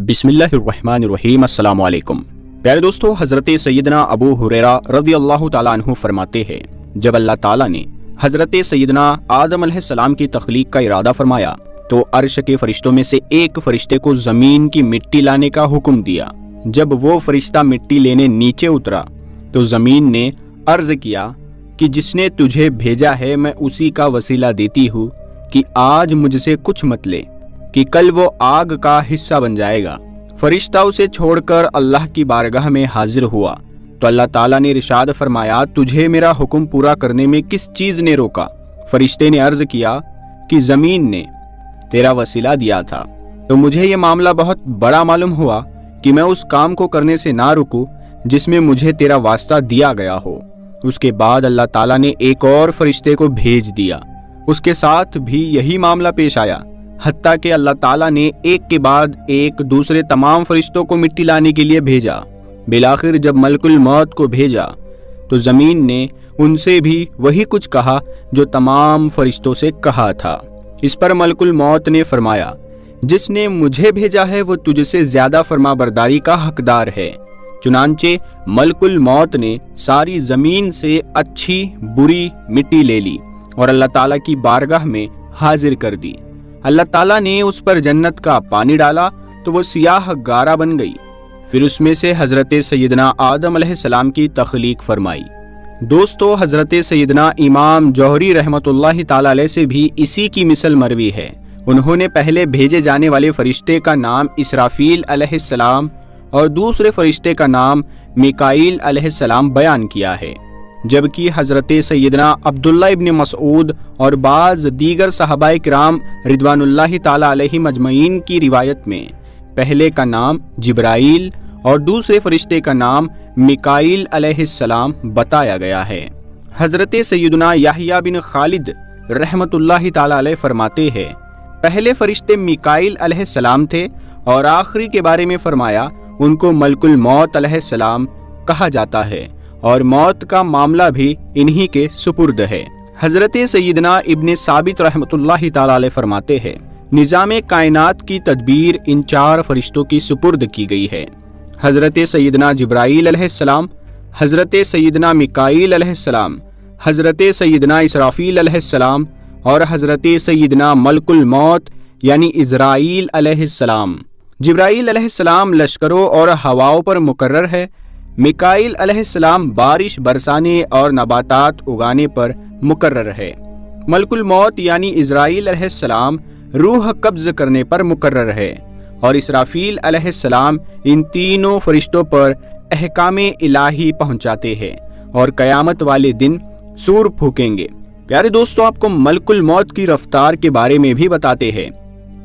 بسم اللہ الرحمن الرحیم۔ السلام علیکم پیارے دوستو، حضرت سیدنا ابو ہریرہ رضی اللہ تعالیٰ عنہ فرماتے ہیں، جب اللہ تعالیٰ نے حضرت سیدنا آدم علیہ السلام کی تخلیق کا ارادہ فرمایا تو عرش کے فرشتوں میں سے ایک فرشتے کو زمین کی مٹی لانے کا حکم دیا۔ جب وہ فرشتہ مٹی لینے نیچے اترا تو زمین نے عرض کیا کہ جس نے تجھے بھیجا ہے میں اسی کا وسیلہ دیتی ہوں کہ آج مجھ سے کچھ مت لے کہ کل وہ آگ کا حصہ بن جائے گا۔ فرشتہ اسے چھوڑ کر اللہ کی بارگاہ میں حاضر ہوا تو اللہ تعالیٰ نے ارشاد فرمایا، تجھے میرا حکم پورا کرنے میں کس چیز نے روکا؟ فرشتے نے عرض کیا کہ زمین نے تیرا وسیلہ دیا تھا، تو مجھے یہ معاملہ بہت بڑا معلوم ہوا کہ میں اس کام کو کرنے سے نہ رکوں جس میں مجھے تیرا واسطہ دیا گیا ہو۔ اس کے بعد اللہ تعالیٰ نے ایک اور فرشتے کو بھیج دیا، اس کے ساتھ بھی یہی معاملہ پیش آیا، حتیٰ کہ اللہ تعالیٰ نے ایک کے بعد ایک دوسرے تمام فرشتوں کو مٹی لانے کے لیے بھیجا۔ بالآخر جب ملک الموت کو بھیجا تو زمین نے ان سے بھی وہی کچھ کہا جو تمام فرشتوں سے کہا تھا۔ اس پر ملک الموت نے فرمایا، جس نے مجھے بھیجا ہے وہ تجھ سے زیادہ فرما برداری کا حقدار ہے۔ چنانچہ ملک الموت نے ساری زمین سے اچھی بری مٹی لے لی اور اللہ تعالیٰ کی بارگاہ میں حاضر کر دی۔ اللہ تعالیٰ نے اس پر جنت کا پانی ڈالا تو وہ سیاہ گارا بن گئی۔ پھر اس میں سے حضرت سیدنا آدم علیہ السلام کی تخلیق فرمائی۔ دوستو، حضرت سیدنا امام جوہری رحمۃ اللہ تعالیٰ علیہ سے بھی اسی کی مثل مروی ہے۔ انہوں نے پہلے بھیجے جانے والے فرشتے کا نام اسرافیل علیہ السلام اور دوسرے فرشتے کا نام میکائیل علیہ السلام بیان کیا ہے، جبکہ حضرت سیدنا عبداللہ ابن مسعود اور بعض دیگر صحابہ کرام رضوان اللہ تعالیٰ علیہ مجمعین کی روایت میں پہلے کا نام جبرائیل اور دوسرے فرشتے کا نام میکائیل علیہ السلام بتایا گیا ہے۔ حضرت سیدنا یحییٰ بن خالد رحمۃ اللہ تعالیٰ علیہ فرماتے ہیں، پہلے فرشتے میکائیل علیہ السلام تھے اور آخری کے بارے میں فرمایا ان کو ملک الموت علیہ السلام کہا جاتا ہے اور موت کا معاملہ بھی انہی کے سپرد ہے۔ حضرت سیدنا ابن ثابت رحمۃ اللہ تعالیٰ علیہ فرماتے ہیں، نظام کائنات کی تدبیر ان چار فرشتوں کی سپرد کی گئی ہے، حضرت سیدنا جبرائیل علیہ السلام، حضرت سیدنا میکائیل علیہ السلام، حضرت سیدنا اسرافیل علیہ السلام اور حضرت سیدنا ملک الموت یعنی عزرائیل علیہ السلام۔ جبرائیل علیہ السلام لشکروں اور ہواؤں پر مقرر ہے، میکائیل علیہ السلام بارش برسانے اور نباتات اگانے پر مقرر ہے، ملک الموت یعنی عزرائیل علیہ السلام روح قبض کرنے پر مقرر ہے، اور اسرافیل علیہ السلام ان تینوں فرشتوں پر احکام الہی پہنچاتے ہیں اور قیامت والے دن سور پھونکیں گے۔ پیارے دوستو، آپ کو ملک الموت کی رفتار کے بارے میں بھی بتاتے ہیں،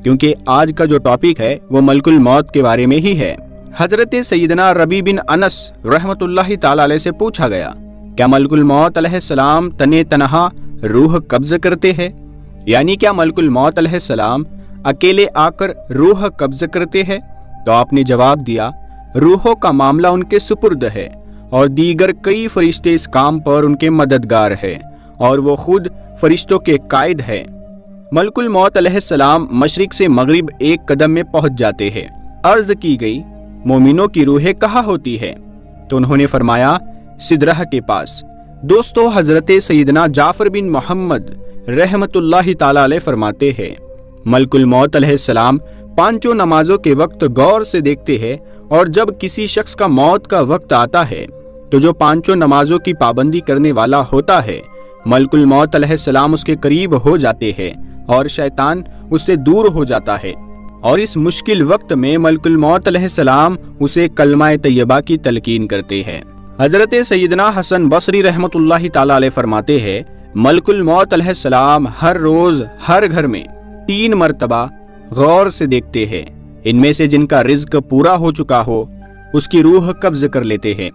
کیونکہ آج کا جو ٹاپک ہے وہ ملک الموت کے بارے میں ہی ہے۔ حضرت سیدنا ربیع بن انس رحمۃ اللہ تعالیٰ علیہ سے پوچھا گیا، کیا ملک الموت علیہ السلام تنے تنہا روح قبض کرتے ہیں؟ یعنی کیا ملک الموت علیہ السلام اکیلے آ کر روح قبض کرتے ہیں؟ تو آپ نے جواب دیا، روحوں کا معاملہ ان کے سپرد ہے اور دیگر کئی فرشتے اس کام پر ان کے مددگار ہیں اور وہ خود فرشتوں کے قائد ہیں۔ ملک الموت علیہ السلام مشرق سے مغرب ایک قدم میں پہنچ جاتے ہیں۔ عرض کی گئی، مومنوں کی روحیں کہاں ہوتی ہے؟ تو انہوں نے فرمایا، سدرہ کے پاس۔ دوستو، حضرت سیدنا جعفر بن محمد رحمۃ اللہ تعالیٰ علیہ فرماتے ہیں، ملک الموت علیہ السلام پانچوں نمازوں کے وقت غور سے دیکھتے ہیں، اور جب کسی شخص کا موت کا وقت آتا ہے تو جو پانچوں نمازوں کی پابندی کرنے والا ہوتا ہے، ملک الموت علیہ السلام اس کے قریب ہو جاتے ہیں اور شیطان اس سے دور ہو جاتا ہے، اور اس مشکل وقت میں ملک الموت علیہ السلام اسے کلمہ طیبہ کی تلقین کرتے ہیں۔ حضرت سیدنا حسن بصری رحمۃ اللہ تعالیٰ علیہ فرماتے ہیں، ملک الموت علیہ السلام ہر روز ہر گھر میں 3 مرتبہ غور سے دیکھتے ہیں، ان میں سے جن کا رزق پورا ہو چکا ہو اس کی روح قبض کر لیتے ہیں۔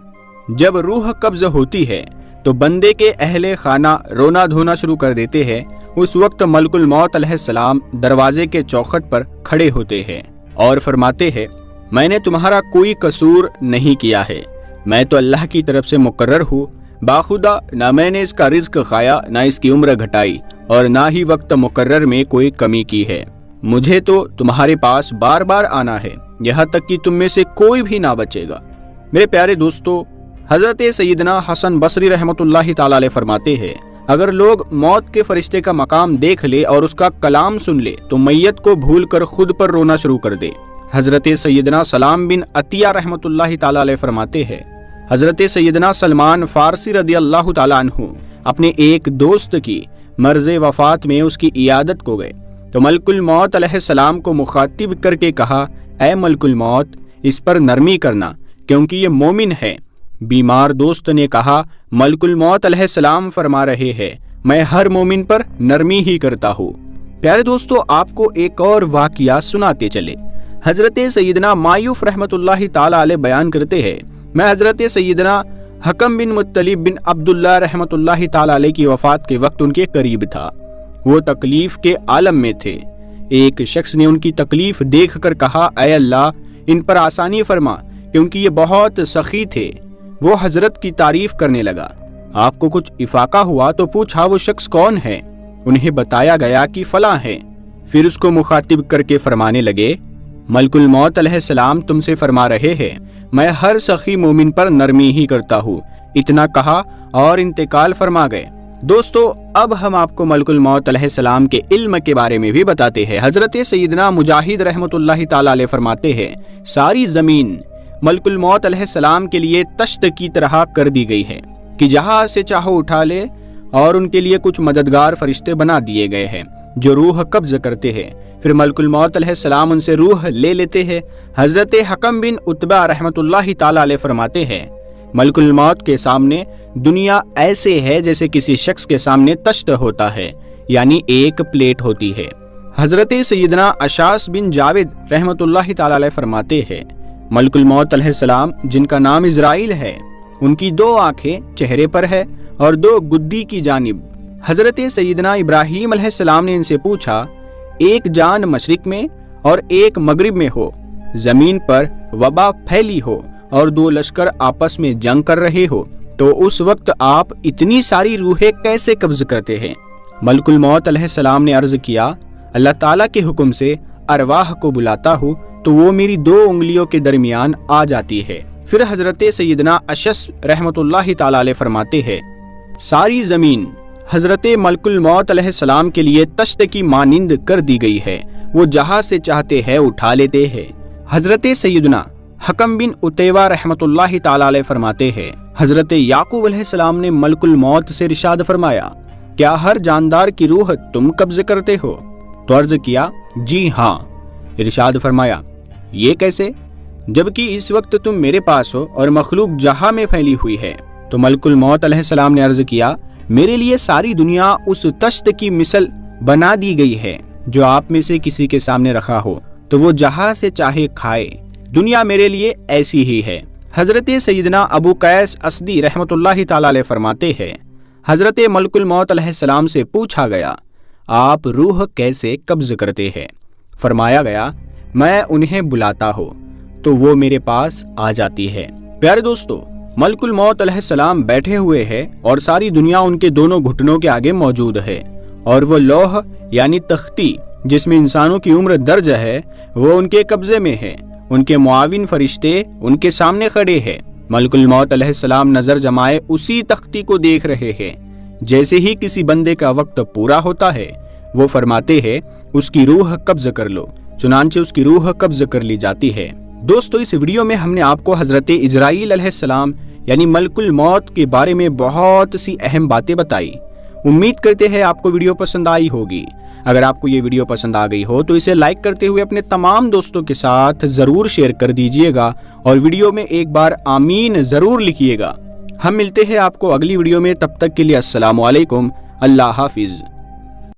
جب روح قبض ہوتی ہے تو بندے کے اہل خانہ رونا دھونا شروع کر دیتے ہیں، اس وقت ملک الموت علیہ السلام دروازے کے چوکھٹ پر کھڑے ہوتے ہیں اور فرماتے ہیں، میں نے تمہارا کوئی قصور نہیں کیا ہے، میں تو اللہ کی طرف سے مقرر ہوں، باخدا نہ میں نے اس کا رزق کھایا، نہ اس کی عمر گھٹائی، اور نہ ہی وقت مقرر میں کوئی کمی کی ہے، مجھے تو تمہارے پاس بار بار آنا ہے، یہاں تک کہ تم میں سے کوئی بھی نہ بچے گا۔ میرے پیارے دوستو، حضرت سیدنا حسن بصری رحمۃ اللہ تعالی علیہ فرماتے ہیں، اگر لوگ موت کے فرشتے کا مقام دیکھ لے اور اس کا کلام سن لے تو میت کو بھول کر خود پر رونا شروع کر دے۔ حضرت سیدنا سلام بن عطیہ رحمۃ اللہ تعالی علیہ فرماتے ہیں، حضرت سیدنا سلمان فارسی رضی اللہ تعالی عنہ اپنے ایک دوست کی مرض وفات میں اس کی عیادت کو گئے تو ملک الموت علیہ السلام کو مخاطب کر کے کہا، اے ملک الموت، اس پر نرمی کرنا کیونکہ یہ مومن ہے۔ بیمار دوست نے کہا، ملک الموت علیہ السلام فرما رہے ہیں، میں ہر مومن پر نرمی ہی کرتا ہوں۔ پیارے دوستو، آپ کو ایک اور واقعہ سناتے چلے۔ حضرت سیدنا مایوف رحمۃ اللہ تعالی علیہ بیان کرتے ہیں، میں حضرت سیدنا حکم بن مطلب بن عبداللہ رحمۃ اللہ تعالی علیہ کی وفات کے وقت ان کے قریب تھا۔ وہ تکلیف کے عالم میں تھے۔ ایک شخص نے ان کی تکلیف دیکھ کر کہا، اے اللہ، ان پر آسانی فرما کیونکہ یہ بہت سخی تھے۔ وہ حضرت کی تعریف کرنے لگا۔ آپ کو کچھ افاقہ ہوا تو پوچھا، وہ شخص کون ہے؟ انہیں بتایا گیا کہ فلاں ہے۔ پھر اس کو مخاطب کر کے فرمانے لگے، ملک الموت علیہ السلام تم سے فرما رہے ہیں، میں ہر سخی مومن پر نرمی ہی کرتا ہوں۔ اتنا کہا اور انتقال فرما گئے۔ دوستو، اب ہم آپ کو ملک الموت علیہ السلام کے علم کے بارے میں بھی بتاتے ہیں۔ حضرت سیدنا مجاہد رحمۃ اللہ تعالی علیہ فرماتے ہیں، ساری زمین ملک الموت علیہ السلام کے لیے تشت کی طرح کر دی گئی ہے کہ جہاں سے چاہو اٹھا لے، اور ان کے لیے کچھ مددگار فرشتے بنا دیے گئے ہیں جو روح قبض کرتے ہیں، پھر ملک الموت علیہ السلام ان سے روح لے لیتے ہیں۔ حضرت حکم بن عتبہ رحمۃ اللہ تعالی علیہ فرماتے ہیں، ملک الموت کے سامنے دنیا ایسے ہے جیسے کسی شخص کے سامنے تشت ہوتا ہے، یعنی ایک پلیٹ ہوتی ہے۔ حضرت سیدنا اشعث بن جاوید رحمۃ اللہ تعالی علیہ فرماتے ہیں، ملک الموت علیہ السلام جن کا نام اسرائیل ہے، ان کی 2 آنکھیں چہرے پر ہے اور 2 گدی کی جانب۔ حضرت سیدنا ابراہیم علیہ السلام نے ان سے پوچھا، ایک جان مشرق میں اور ایک مغرب میں ہو، زمین پر وبا پھیلی ہو اور 2 لشکر آپس میں جنگ کر رہے ہو، تو اس وقت آپ اتنی ساری روحیں کیسے قبض کرتے ہیں؟ ملک الموت علیہ السلام نے عرض کیا، اللہ تعالیٰ کے حکم سے ارواح کو بلاتا ہوں تو وہ میری 2 انگلیوں کے درمیان آ جاتی ہے۔ پھر حضرت سیدنا اشعث رحمۃ اللہ تعالی علیہ فرماتے ہیں، ساری زمین حضرت ملک الموت علیہ السلام کے لیے تشت کی مانند کر دی گئی ہے، وہ جہاں سے چاہتے ہیں اٹھا لیتے ہیں۔ حضرت سیدنا حکم بن عتیبہ رحمۃ اللہ تعالی علیہ فرماتے ہیں، حضرت یعقوب علیہ السلام نے ملک الموت سے ارشاد فرمایا، کیا ہر جاندار کی روح تم قبض کرتے ہو؟ تو عرض کیا، جی ہاں۔ ارشاد فرمایا، یہ کیسے؟ جبکہ اس وقت تم میرے پاس ہو اور مخلوق جہاں میں پھیلی ہوئی ہے۔ تو ملک الموت علیہ السلام نے عرض کیا، میرے لیے ساری دنیا اس تشت کی مثل بنا دی گئی ہے جو آپ میں سے کسی کے سامنے رکھا ہو تو وہ جہاں سے چاہے کھائے، دنیا میرے لیے ایسی ہی ہے۔ حضرت سیدنا ابو قیس اسدی رحمۃ اللہ تعالی علیہ فرماتے ہیں، حضرت ملک الموت علیہ السلام سے پوچھا گیا، آپ روح کیسے قبض کرتے ہیں؟ فرمایا گیا، میں انہیں بلاتا ہوں تو وہ میرے پاس آ جاتی ہے۔ پیارے دوستو، ملک الموت علیہ السلام بیٹھے ہوئے ہیں اور ساری دنیا ان کے دونوں گھٹنوں کے آگے موجود ہے، اور وہ لوح یعنی تختی جس میں انسانوں کی عمر درج ہے وہ ان کے قبضے میں ہے۔ ان کے معاون فرشتے ان کے سامنے کھڑے ہیں۔ ملک الموت علیہ السلام نظر جمائے اسی تختی کو دیکھ رہے ہیں۔ جیسے ہی کسی بندے کا وقت پورا ہوتا ہے وہ فرماتے ہیں، اس کی روح قبض کر لو، چنانچہ اس کی روح قبض کر لی جاتی ہے۔ دوستو، اس ویڈیو میں ہم نے آپ کو حضرت اسرائیل علیہ السلام یعنی ملک الموت کے بارے میں بہت سی اہم باتیں بتائی۔ امید کرتے ہیں آپ کو ویڈیو پسند آئی ہوگی۔ اگر آپ کو یہ ویڈیو پسند آ گئی ہو تو اسے لائک کرتے ہوئے اپنے تمام دوستوں کے ساتھ ضرور شیئر کر دیجئے گا، اور ویڈیو میں ایک بار آمین ضرور لکھیے گا۔ ہم ملتے ہیں آپ کو اگلی ویڈیو میں، تب تک کے لیے السلام علیکم، اللہ حافظ۔